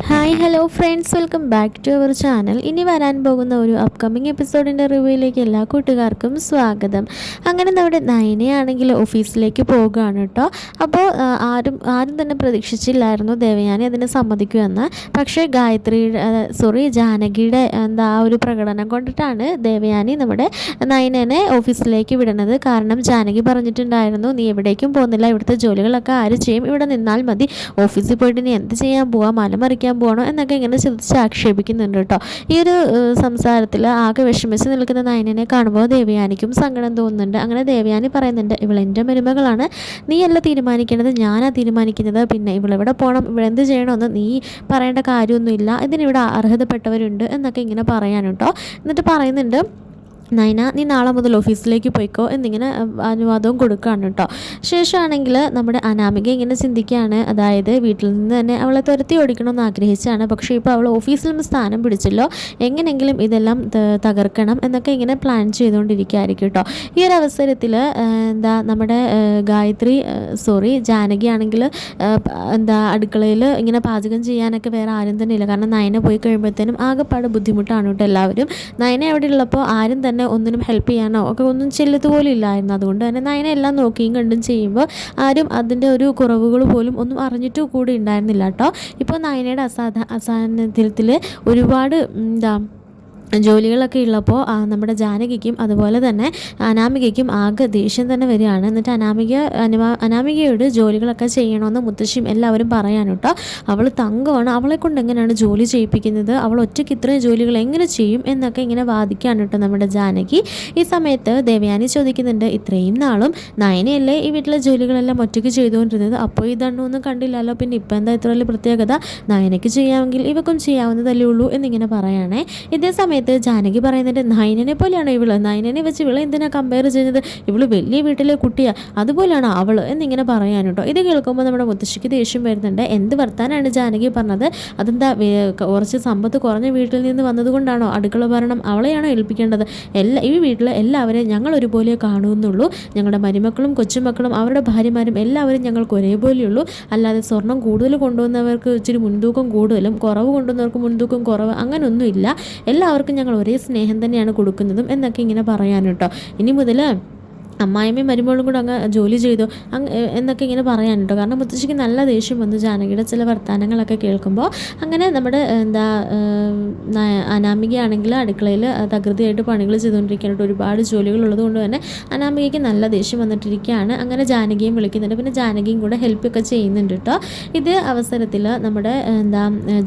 Hi hello friends, welcome back to our channel. ഇനി വരാൻ പോകുന്ന ഒരു അപ്കമിങ് എപ്പിസോഡിൻ്റെ റിവ്യൂയിലേക്ക് എല്ലാ കൂട്ടുകാർക്കും സ്വാഗതം. അങ്ങനെ നമ്മുടെ നയനയാണെങ്കിൽ ഓഫീസിലേക്ക് പോകുകയാണ് കേട്ടോ. അപ്പോൾ ആരും തന്നെ പ്രതീക്ഷിച്ചില്ലായിരുന്നു ദേവയാനി അതിനെ സമ്മതിക്കുമെന്ന്. പക്ഷേ ജാനകിയുടെ ആ ഒരു പ്രകടനം കൊണ്ടിട്ടാണ് ദേവയാനി നമ്മുടെ നയനനെ ഓഫീസിലേക്ക് വിടുന്നത്. കാരണം ജാനകി പറഞ്ഞിട്ടുണ്ടായിരുന്നു, നീ എവിടേക്കും പോകുന്നില്ല, ഇവിടുത്തെ ജോലികളൊക്കെ ആര് ചെയ്യും, ഇവിടെ നിന്നാൽ മതി, ഓഫീസിൽ പോയിട്ട് നീ എന്ത് ചെയ്യാൻ പോവാം, മലമറിക്കാൻ പോകണോ എന്നൊക്കെ ഇങ്ങനെ ചിന്തിച്ച് ആക്ഷേപിക്കുന്നുണ്ട് കേട്ടോ. ഈ ഒരു സംസാരത്തിൽ ആകെ വിഷമിച്ച് നിൽക്കുന്ന നയനനെ കാണുമ്പോൾ ദേവയാനിക്കും സങ്കടം തോന്നുന്നുണ്ട്. അങ്ങനെ ദേവയാനി പറയുന്നുണ്ട്, ഇവളെൻ്റെ മരുമകളാണ്, നീയല്ല തീരുമാനിക്കേണ്ടത്, ഞാനാ തീരുമാനിക്കുന്നത്, പിന്നെ ഇവളെവിടെ പോകണം, ഇവളെന്ത് ചെയ്യണമെന്ന് നീ പറയേണ്ട കാര്യമൊന്നുമില്ല, ഇതിനിവിടെ അർഹതപ്പെട്ടവരുണ്ട് എന്നൊക്കെ ഇങ്ങനെ പറയാൻ കേട്ടോ. എന്നിട്ട് പറയുന്നുണ്ട്, നയന നീ നാളെ മുതൽ ഓഫീസിലേക്ക് പോയിക്കോ എന്നിങ്ങനെ അനുവാദവും കൊടുക്കുകയാണ് കേട്ടോ. ശേഷമാണെങ്കിൽ നമ്മുടെ അനാമിക ഇങ്ങനെ ചിന്തിക്കുകയാണ്, അതായത് വീട്ടിൽ നിന്ന് തന്നെ അവളെ തുരത്തി ഓടിക്കണമെന്ന് ആഗ്രഹിച്ചാണ്, പക്ഷേ ഇപ്പോൾ അവൾ ഓഫീസിൽ നിന്ന് സ്ഥാനം പിടിച്ചല്ലോ, എങ്ങനെയെങ്കിലും ഇതെല്ലാം തകർക്കണം എന്നൊക്കെ ഇങ്ങനെ പ്ലാൻ ചെയ്തുകൊണ്ടിരിക്കുകയായിരിക്കും കേട്ടോ. ഈ ഒരു അവസരത്തിൽ നമ്മുടെ ജാനകി ആണെങ്കിൽ അടുക്കളയിൽ ഇങ്ങനെ പാചകം ചെയ്യാനൊക്കെ വേറെ ആരും തന്നെ ഇല്ല. കാരണം നയന പോയി കഴിയുമ്പോഴത്തേനും ആകെപ്പാട് ബുദ്ധിമുട്ടാണ് കേട്ടോ എല്ലാവരും. നയന എവിടെ ഉള്ളപ്പോൾ ആരും തന്നെ ഒന്നിനും ഹെൽപ്പ് ചെയ്യാനോ ഒക്കെ ഒന്നും ചെല്ലതുപോലും ഇല്ലായിരുന്നു. അതുകൊണ്ട് തന്നെ നയന എല്ലാം നോക്കിയും കണ്ടും ചെയ്യുമ്പോൾ ആരും അതിൻ്റെ ഒരു കുറവുകൾ പോലും ഒന്നും അറിഞ്ഞിട്ട് കൂടി ഉണ്ടായിരുന്നില്ല കേട്ടോ. ഇപ്പോൾ നയനയുടെ അസാന്നിധ്യത്തിൽ ഒരുപാട് ജോലികളൊക്കെ ഉള്ളപ്പോൾ നമ്മുടെ ജാനകിക്കും അതുപോലെ തന്നെ അനാമികയ്ക്കും ആകെ ദേഷ്യം തന്നെ വരികയാണ്. എന്നിട്ട് അനാമികയോട് ജോലികളൊക്കെ ചെയ്യണമെന്ന് മുത്തശ്ശിയും എല്ലാവരും പറയാൻ കേട്ടോ. അവൾ തങ്കമാണ്, അവളെ കൊണ്ട് എങ്ങനെയാണ് ജോലി ചെയ്യിപ്പിക്കുന്നത്, അവൾ ഒറ്റയ്ക്ക് ഇത്രയും ജോലികൾ എങ്ങനെ ചെയ്യും എന്നൊക്കെ ഇങ്ങനെ വാദിക്കാൻ കേട്ടോ നമ്മുടെ ജാനകി. ഈ സമയത്ത് ദേവയാനി ചോദിക്കുന്നുണ്ട്, ഇത്രയും നാളും നയനയല്ലേ ഈ വീട്ടിലെ ജോലികളെല്ലാം ഒറ്റയ്ക്ക് ചെയ്തുകൊണ്ടിരുന്നത്, അപ്പോൾ ഇതൊന്നും കണ്ടില്ലല്ലോ, പിന്നെ ഇപ്പം എന്താ ഇത്ര വലിയ പ്രത്യേകത, നയനയ്ക്ക് ചെയ്യാമെങ്കിൽ ഇവക്കും ചെയ്യാവുന്നതല്ലേ ഉള്ളൂ എന്നിങ്ങനെ പറയുകയാണേ. ഇതേ സമയത്ത് ജാനകി പറയുന്നുണ്ട്, നയനനെ പോലെയാണോ ഇവള്, നയനനെ വെച്ച് ഇവളെ എന്തിനാ കമ്പയർ ചെയ്യുന്നത്, ഇവള് വലിയ വീട്ടിലെ കുട്ടിയാ, അതുപോലെയാണോ അവള് എന്നിങ്ങനെ പറയാൻ കേട്ടോ. ഇത് കേൾക്കുമ്പോൾ നമ്മുടെ മുത്തശ്ശിക്ക് ദേഷ്യം വരുന്നുണ്ട്. എന്ത് വർത്താനാണ് ജാനകി പറഞ്ഞത്, അതെന്താ കുറച്ച് സമ്പത്ത് കുറഞ്ഞ വീട്ടിൽ നിന്ന് വന്നതുകൊണ്ടാണോ അടുക്കള ഭരണം അവളെയാണോ ഏൽപ്പിക്കേണ്ടത്, ഈ വീട്ടിലെ എല്ലാവരെയും ഞങ്ങൾ ഒരുപോലെ കാണുന്നുള്ളൂ, ഞങ്ങളുടെ മരുമക്കളും കൊച്ചുമക്കളും അവരുടെ ഭാര്യമാരും എല്ലാവരും ഞങ്ങൾക്ക് ഒരേപോലെയുള്ളൂ, അല്ലാതെ സ്വർണം കൂടുതൽ കൊണ്ടുവന്നവർക്ക് ഇച്ചിരി മുൻതൂക്കം കൂടുതലും കുറവ് കൊണ്ടുവന്നവർക്ക് മുൻതൂക്കം കുറവ് അങ്ങനെയൊന്നുമില്ല, എല്ലാവർക്കും ഞങ്ങൾ ഒരേ സ്നേഹം തന്നെയാണ് കൊടുക്കുന്നതും എന്നൊക്കെ ഇങ്ങനെ പറയാൻ കേട്ടോ. ഇനി മുതൽ അമ്മായിമ്മയും മരുമകളും കൂടെ അങ്ങ് ജോലി ചെയ്തു എന്നൊക്കെ ഇങ്ങനെ പറയാൻ കേട്ടോ. കാരണം മുത്തശ്ശിക്ക് നല്ല ദേഷ്യം വന്നു ജാനകിയുടെ ചില വർത്തമാനങ്ങളൊക്കെ കേൾക്കുമ്പോൾ. അങ്ങനെ നമ്മുടെ അനാമികയാണെങ്കിൽ അടുക്കളയിൽ തകൃതിയായിട്ട് പണികൾ ചെയ്തുകൊണ്ടിരിക്കാനായിട്ട് ഒരുപാട് ജോലികളുള്ളത് കൊണ്ട് തന്നെ അനാമികയ്ക്ക് നല്ല ദേഷ്യം വന്നിട്ടിരിക്കുകയാണ്. അങ്ങനെ ജാനകിയും വിളിക്കുന്നുണ്ട്, പിന്നെ ജാനകിയും കൂടെ ഹെൽപ്പൊക്കെ ചെയ്യുന്നുണ്ട് കേട്ടോ. ഇതേ അവസരത്തിൽ നമ്മുടെ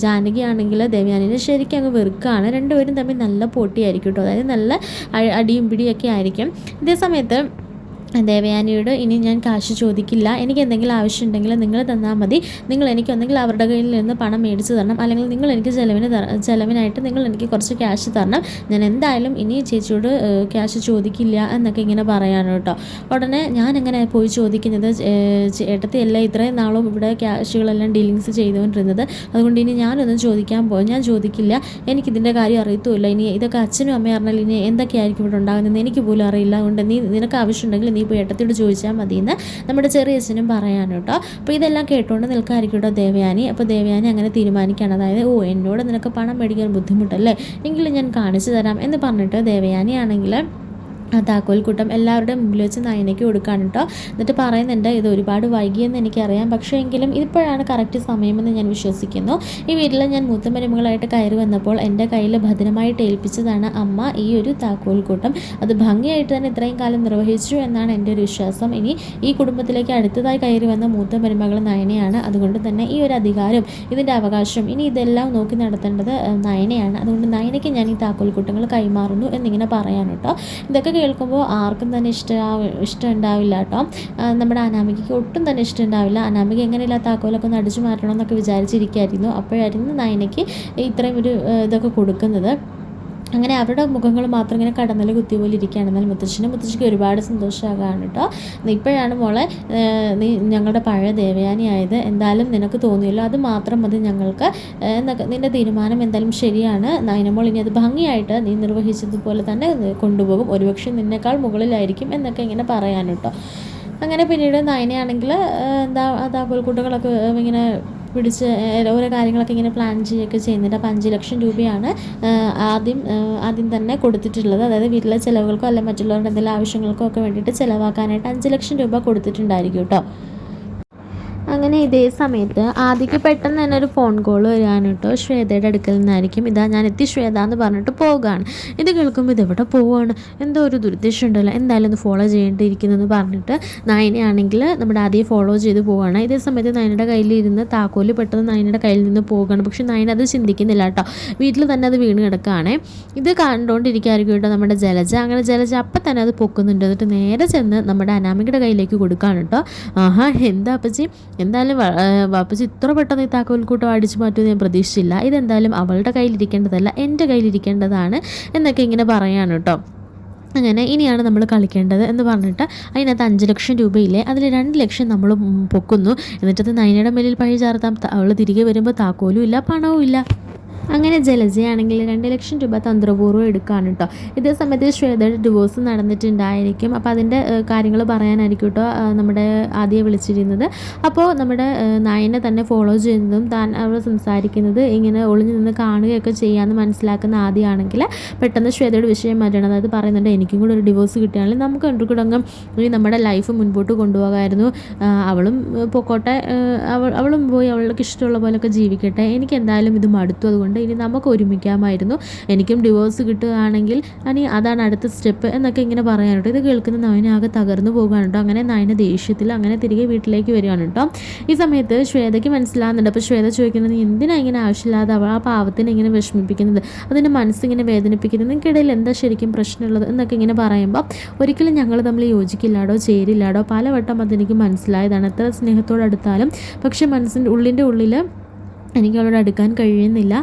ജാനകിയാണെങ്കിൽ ദേവയാനിനെ ശരിക്കും അങ്ങ് വെറുക്കുകയാണ്. രണ്ടുപേരും തമ്മിൽ നല്ല പോട്ടിയായിരിക്കും കേട്ടോ, അതായത് നല്ല അടിയും പിടിയൊക്കെ ആയിരിക്കും. ഇതേ സമയത്ത് ദേവയാനിയോട്, ഇനി ഞാൻ കാശ് ചോദിക്കില്ല, എനിക്ക് എന്തെങ്കിലും ആവശ്യമുണ്ടെങ്കിൽ നിങ്ങൾ തന്നാൽ മതി, നിങ്ങൾ എനിക്ക് ഒന്നെങ്കിൽ അവരുടെ കയ്യിൽ നിന്ന് പണം മേടിച്ച് തരണം, അല്ലെങ്കിൽ നിങ്ങൾ എനിക്ക് ചിലവിനായിട്ട് നിങ്ങൾ എനിക്ക് കുറച്ച് ക്യാഷ് തരണം, ഞാൻ എന്തായാലും ഇനി ചേച്ചിയോട് ക്യാഷ് ചോദിക്കില്ല എന്നൊക്കെ ഇങ്ങനെ പറയാനോ കേട്ടോ. ഉടനെ ഞാൻ എങ്ങനെ പോയി ചോദിക്കുന്നത്, ഏട്ടത്തിയല്ല ഇത്രയും നാളും ഇവിടെ ക്യാഷുകളെല്ലാം ഡീലിങ്സ് ചെയ്തുകൊണ്ടിരുന്നത്, അതുകൊണ്ട് ഇനി ഞാനൊന്നും ഞാൻ ചോദിക്കില്ല, എനിക്കിതിൻ്റെ കാര്യം അറിയത്തുമില്ല, ഇനി ഇതൊക്കെ അച്ഛനും അമ്മയും അറിഞ്ഞാൽ ഇനി എന്തൊക്കെയായിരിക്കും ഇവിടെ ഉണ്ടാകുന്നത് എനിക്ക് പോലും അറിയില്ല, അതുകൊണ്ട് നിനക്ക് ആവശ്യമുണ്ടെങ്കിൽ നീ ഇപ്പോൾ ഏട്ടത്തിയോട് ചോദിച്ചാൽ മതിയെന്ന് നമ്മുടെ ചെറിയച്ഛനും പറയാൻ കേട്ടോ. അപ്പോൾ ഇതെല്ലാം കേട്ടുകൊണ്ട് നിൽക്കായിരിക്കും കേട്ടോ ദേവയാനി. അപ്പോൾ ദേവയാനി അങ്ങനെ തീരുമാനിക്കുകയാണ്, അതായത് എന്നോട് നിനക്ക് പണം മേടിക്കാൻ ബുദ്ധിമുട്ടല്ലേ, എങ്കിലും ഞാൻ കാണിച്ചു തരാം എന്ന് പറഞ്ഞിട്ട് ദേവയാനി ആണെങ്കിൽ താക്കോൽക്കൂട്ടം എല്ലാവരുടെയും മുമ്പിൽ വെച്ച് നയനയ്ക്ക് കൊടുക്കാൻ കേട്ടോ. എന്നിട്ട് പറയുന്നുണ്ട്, ഇത് ഒരുപാട് വൈകിയെന്ന് എനിക്കറിയാം, പക്ഷേ എങ്കിലും ഇപ്പോഴാണ് കറക്റ്റ് സമയമെന്ന് ഞാൻ വിശ്വസിക്കുന്നു, ഈ വീട്ടിൽ ഞാൻ മൂത്ത മരുമകളായിട്ട് കയറി വന്നപ്പോൾ എൻ്റെ കയ്യിൽ ഭദ്രമായിട്ട് ഏൽപ്പിച്ചതാണ് അമ്മ ഈ ഒരു താക്കോൽക്കൂട്ടം, അത് ഭംഗിയായിട്ട് തന്നെ ഇത്രയും കാലം നിർവഹിച്ചു എന്നാണ് എൻ്റെ ഒരു വിശ്വാസം, ഇനി ഈ കുടുംബത്തിലേക്ക് അടുത്തതായി കയറി വന്ന മൂത്ത മരുമകൾ നയനയാണ്, അതുകൊണ്ട് തന്നെ ഈ ഒരു അധികാരം ഇതിൻ്റെ അവകാശം ഇനി ഇതെല്ലാം നോക്കി നടത്തേണ്ടത് നയനയാണ്, അതുകൊണ്ട് നയനയ്ക്ക് ഞാൻ ഈ താക്കോൽക്കൂട്ടങ്ങൾ കൈമാറുന്നു എന്നിങ്ങനെ പറയാൻ കേട്ടോ. ഇതൊക്കെ കേൾക്കുമ്പോൾ ആർക്കും തന്നെ ഇഷ്ടം ഉണ്ടാവില്ല കേട്ടോ. നമ്മുടെ അനാമികയ്ക്ക് ഒട്ടും തന്നെ ഇഷ്ടം ഉണ്ടാവില്ല. അനാമിക എങ്ങനെയില്ല താക്കോലൊക്കെ ഒന്ന് അടിച്ചു മാറ്റണം എന്നൊക്കെ വിചാരിച്ചിരിക്കുകയായിരുന്നു. അപ്പോഴായിരുന്നു നയനയ്ക്ക് ഇത്രയും ഒരു ഇതൊക്കെ കൊടുക്കുന്നത്. അങ്ങനെ അവരുടെ മുഖങ്ങൾ മാത്രം ഇങ്ങനെ കടന്നൽ കുത്തി പോലെ ഇരിക്കുകയാണ്. എന്നാൽ മുത്തശ്ശിക്ക് ഒരുപാട് സന്തോഷമാകാണ് കേട്ടോ. ഇപ്പോഴാണ് മോളെ നീ ഞങ്ങളുടെ പഴയ ദേവയാനി ആയത്, എന്തായാലും നിനക്ക് തോന്നിയല്ലോ, അത് മാത്രം മതി ഞങ്ങൾക്ക് എന്നൊക്കെ, നിൻ്റെ തീരുമാനം എന്തായാലും ശരിയാണ്, നയനമോൾ ഇനി അത് ഭംഗിയായിട്ട് നീ നിർവഹിച്ചതുപോലെ തന്നെ കൊണ്ടുപോകും, ഒരുപക്ഷെ നിന്നേക്കാൾ മുകളിലായിരിക്കും എന്നൊക്കെ ഇങ്ങനെ പറയാൻ കേട്ടോ. അങ്ങനെ പിന്നീട് നയനയാണെങ്കിൽ താക്കോൽക്കൂട്ടങ്ങളൊക്കെ ഇങ്ങനെ പിടിച്ച് ഓരോ കാര്യങ്ങളൊക്കെ ഇങ്ങനെ പ്ലാൻ ചെയ്യുകയൊക്കെ ചെയ്യുന്നുണ്ട്. അപ്പോൾ 5 ലക്ഷം രൂപയാണ് ആദ്യം തന്നെ കൊടുത്തിട്ടുള്ളത്. അതായത് വീട്ടിലെ ചിലവുകൾക്കോ അല്ലെങ്കിൽ മറ്റുള്ളവരുടെ എന്തെങ്കിലും ആവശ്യങ്ങൾക്കോ ഒക്കെ വേണ്ടിയിട്ട് ചിലവാക്കാനായിട്ട് 5 ലക്ഷം രൂപ കൊടുത്തിട്ടുണ്ടായിരിക്കും കേട്ടോ. അങ്ങനെ ഇതേ സമയത്ത് ആദിക്ക് പെട്ടെന്ന് തന്നെ ഒരു ഫോൺ കോൾ വരികയാണ് കേട്ടോ. ശ്വേതയുടെ അടുക്കൽ നിന്നായിരിക്കും. ഇതാ ഞാൻ എത്തി ശ്വേത എന്ന് പറഞ്ഞിട്ട് പോവുകയാണ്. ഇത് കേൾക്കുമ്പോൾ ഇതെവിടെ പോവുകയാണ്, എന്തോ ഒരു ദുരുദ്ദേശം ഉണ്ടല്ലോ, എന്തായാലും ഒന്ന് ഫോളോ ചെയ്യേണ്ടിയിരിക്കുന്നതെന്ന് പറഞ്ഞിട്ട് നയനയാണെങ്കിൽ നമ്മുടെ ആദ്യം ഫോളോ ചെയ്ത് പോവുകയാണ്. ഇതേ സമയത്ത് നയനയുടെ കയ്യിലിരുന്ന് താക്കോല് പെട്ടെന്ന് നയനയുടെ കയ്യിൽ നിന്ന് പോവുകയാണ്. പക്ഷേ നയന അത് ചിന്തിക്കുന്നില്ല കേട്ടോ. വീട്ടിൽ തന്നെ അത് വീണ് കിടക്കുകയാണ്. ഇത് കണ്ടുകൊണ്ടിരിക്കുകയായിരിക്കും കേട്ടോ നമ്മുടെ ജലജ. അങ്ങനെ ജലജ അപ്പം തന്നെ അത് പൊക്കുന്നുണ്ട്. എന്നിട്ട് നേരെ ചെന്ന് നമ്മുടെ അനാമികയുടെ കയ്യിലേക്ക് കൊടുക്കുകയാണ് കേട്ടോ. ആഹാ, എന്താ അപ്പച്ചി, എന്തായാലും വാപ്പച്ചി ഇത്ര പെട്ടെന്ന് ഈ താക്കോൽക്കൂട്ടം അടിച്ചു മാറ്റുമെന്ന് ഞാൻ പ്രതീക്ഷിച്ചില്ല. ഇതെന്തായാലും അവളുടെ കയ്യിലിരിക്കേണ്ടതല്ല, എൻ്റെ കയ്യിലിരിക്കേണ്ടതാണ് എന്നൊക്കെ ഇങ്ങനെ പറയാണ് കേട്ടോ. അങ്ങനെ ഇനിയാണ് നമ്മൾ കളിക്കേണ്ടത് എന്ന് പറഞ്ഞിട്ട് അതിനകത്ത് 5 ലക്ഷം രൂപയില്ലേ, അതിൽ 2 ലക്ഷം നമ്മൾ പൊക്കുന്നു. എന്നിട്ടത് നയനയുടെ മേലിൽ പഴി ചാർത്താം. അവൾ തിരികെ വരുമ്പോൾ താക്കോലും ഇല്ല, പണവും ഇല്ല. അങ്ങനെ ജലജയാണെങ്കിൽ 2 ലക്ഷം രൂപ തന്ത്രപൂർവ്വം എടുക്കുകയാണ് കേട്ടോ. ഇതേ സമയത്ത് ശ്വേതയുടെ ഡിവോഴ്സ് നടന്നിട്ടുണ്ടായിരിക്കും. അപ്പോൾ അതിൻ്റെ കാര്യങ്ങൾ പറയാനായിരിക്കും കേട്ടോ നമ്മുടെ ആദ്യം വിളിച്ചിരുന്നത്. അപ്പോൾ നമ്മുടെ നായനെ തന്നെ ഫോളോ ചെയ്യുന്നതും താൻ അവൾ സംസാരിക്കുന്നത് ഇങ്ങനെ ഒളിഞ്ഞു നിന്ന് കാണുകയൊക്കെ ചെയ്യാമെന്ന് മനസ്സിലാക്കുന്ന ആദ്യമാണെങ്കിൽ പെട്ടെന്ന് ശ്വേതയുടെ വിഷയം മാറ്റണം. അതായത് പറയുന്നുണ്ട്, എനിക്കും കൂടെ ഒരു ഡിവോഴ്സ് കിട്ടുകയാണെങ്കിൽ നമുക്ക് കണ്ടുകൂടങ്ങും ഈ നമ്മുടെ ലൈഫ് മുൻപോട്ട് കൊണ്ടുപോകാമായിരുന്നു. അവളും പൊക്കോട്ടെ, അവളും പോയി അവൾക്ക് ഇഷ്ടമുള്ള പോലെയൊക്കെ ജീവിക്കട്ടെ, എനിക്ക് എന്തായാലും ഇത് മടുത്തു, അതുകൊണ്ട് ഇനി നമുക്ക് ഒരുമിക്കാമായിരുന്നു, എനിക്കും ഡിവോഴ്സ് കിട്ടുകയാണെങ്കിൽ ഇനി അതാണ് അടുത്ത സ്റ്റെപ്പ് എന്നൊക്കെ ഇങ്ങനെ പറയാനുണ്ട്. ഇത് കേൾക്കുന്ന നയന ആകെ തകർന്നു പോകുകയാണ് കേട്ടോ. അങ്ങനെ നയന ദേഷ്യത്തിൽ അങ്ങനെ തിരികെ വീട്ടിലേക്ക് വരികയാണ് കേട്ടോ. ഈ സമയത്ത് ശ്വേതയ്ക്ക് മനസ്സിലാകുന്നുണ്ട്. അപ്പോൾ ശ്വേത ചോദിക്കുന്നത്, എന്തിനാണ് ഇങ്ങനെ ആവശ്യമില്ലാതെ അവൾ ആ പാവത്തിനെ ഇങ്ങനെ വിഷമിപ്പിക്കുന്നത്, അതിൻ്റെ മനസ്സിങ്ങനെ വേദനിപ്പിക്കുന്നത്, നിങ്ങൾക്കിടയിൽ എന്താ ശരിക്കും പ്രശ്നമുള്ളത് എന്നൊക്കെ ഇങ്ങനെ പറയുമ്പോൾ, ഒരിക്കലും ഞങ്ങൾ തമ്മിൽ യോജിക്കില്ലാടോ ചേരില്ലാടോ, പലവട്ടം അതെനിക്ക് മനസ്സിലായതാണ്, എത്ര സ്നേഹത്തോടെ അടുത്താലും പക്ഷേ മനസ്സിൻ്റെ ഉള്ളിൽ എനിക്ക് അവളോട് അടുക്കാൻ കഴിയുന്നില്ല.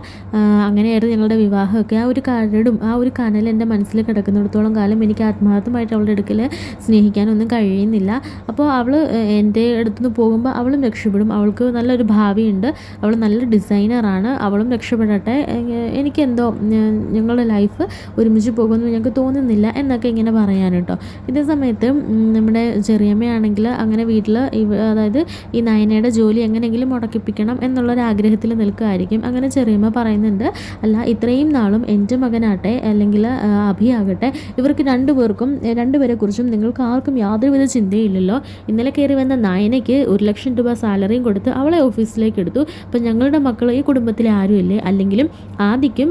അങ്ങനെയായിരുന്നു ഞങ്ങളുടെ വിവാഹമൊക്കെ. ആ ഒരു കരടും ആ ഒരു കനൽ എൻ്റെ മനസ്സിൽ കിടക്കുന്നിടത്തോളം കാലം എനിക്ക് ആത്മാർത്ഥമായിട്ട് അവളുടെ അടുക്കൽ സ്നേഹിക്കാനൊന്നും കഴിയുന്നില്ല. അപ്പോൾ അവൾ എൻ്റെ അടുത്തുനിന്ന് പോകുമ്പോൾ അവളും രക്ഷപ്പെടും, അവൾക്ക് നല്ലൊരു ഭാവിയുണ്ട്, അവൾ നല്ലൊരു ഡിസൈനറാണ്, അവളും രക്ഷപ്പെടട്ടെ, എനിക്കെന്തോ ഞങ്ങളുടെ ലൈഫ് ഒരുമിച്ച് പോകുമെന്ന് ഞങ്ങൾക്ക് തോന്നുന്നില്ല എന്നൊക്കെ ഇങ്ങനെ പറയാൻ കേട്ടോ. ഇതേ സമയത്ത് നമ്മുടെ ചെറിയമ്മയാണെങ്കിൽ അങ്ങനെ വീട്ടിൽ അതായത് ഈ നയനയുടെ ജോലി എങ്ങനെയെങ്കിലും മുടക്കിപ്പിക്കണം എന്നുള്ളൊരാഗ്രഹത്തിൽ നിൽക്കുകയായിരിക്കും. അങ്ങനെ ചെറിയമ്മ പറയുന്നുണ്ട്, അല്ല ഇത്രയും നാളും എൻ്റെ മകനാട്ടെ അല്ലെങ്കിൽ അഭിയാകട്ടെ, ഇവർക്ക് രണ്ടുപേരെ കുറിച്ചും നിങ്ങൾക്ക് ആർക്കും യാതൊരുവിധ ചിന്തയില്ലല്ലോ. ഇന്നലെ കയറി വന്ന നയനയ്ക്ക് 1 ലക്ഷം രൂപ സാലറിയും കൊടുത്ത് അവളെ ഓഫീസിലേക്ക് എടുത്തു. അപ്പം ഞങ്ങളുടെ മക്കൾ ഈ കുടുംബത്തിലെ ആരുമില്ലേ, അല്ലെങ്കിലും ആദിക്കും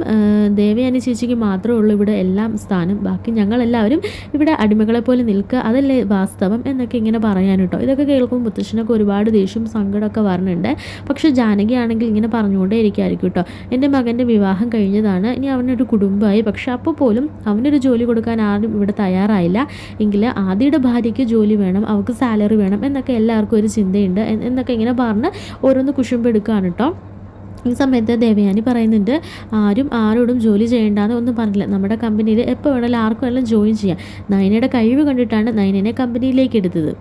ദേവയാനി ചേച്ചിക്ക് മാത്രമേ ഉള്ളൂ ഇവിടെ എല്ലാം സ്ഥാനം, ബാക്കി ഞങ്ങളെല്ലാവരും ഇവിടെ അടിമകളെ പോലെ നിൽക്കുക, അതല്ലേ വാസ്തവം എന്നൊക്കെ ഇങ്ങനെ പറയാൻ കേട്ടോ. ഇതൊക്കെ കേൾക്കുമ്പോൾ മുത്തശ്ശനൊക്കെ ഒരുപാട് ദേഷ്യം സങ്കടമൊക്കെ വരുന്നുണ്ട്. പക്ഷേ ജാനകി ആണെങ്കിൽ ഇങ്ങനെ പറഞ്ഞുകൊണ്ടേ ഇരിക്കുമായിരിക്കും കേട്ടോ, എൻ്റെ മകൻ്റെ വിവാഹം കഴിഞ്ഞതാണ്, ഇനി അവനൊരു കുടുംബമായി, പക്ഷെ അപ്പോൾ പോലും അവനൊരു ജോലി കൊടുക്കാൻ ആരും ഇവിടെ തയ്യാറായില്ല. എങ്കിൽ ആദിയുടെ ഭാര്യയ്ക്ക് ജോലി വേണം, അവൾക്ക് സാലറി വേണം എന്നൊക്കെ എല്ലാവർക്കും ഒരു ചിന്തയുണ്ട് എന്നൊക്കെ ഇങ്ങനെ പറഞ്ഞ് ഓരോന്ന് കുശുമ്പെടുക്കുകയാണ് കേട്ടോ. ഈ സമയത്ത് ദേവയാനി പറയുന്നുണ്ട്, ആരും ആരോടും ജോലി ചെയ്യേണ്ടെന്ന് ഒന്നും പറഞ്ഞില്ല, നമ്മുടെ കമ്പനിയിൽ എപ്പോൾ വേണമെങ്കിലും ആർക്കും എല്ലാം ജോയിൻ ചെയ്യാം. നയനയുടെ കഴിവ് കണ്ടിട്ടാണ് നയനനെ കമ്പനിയിലേക്ക് എടുത്തത്.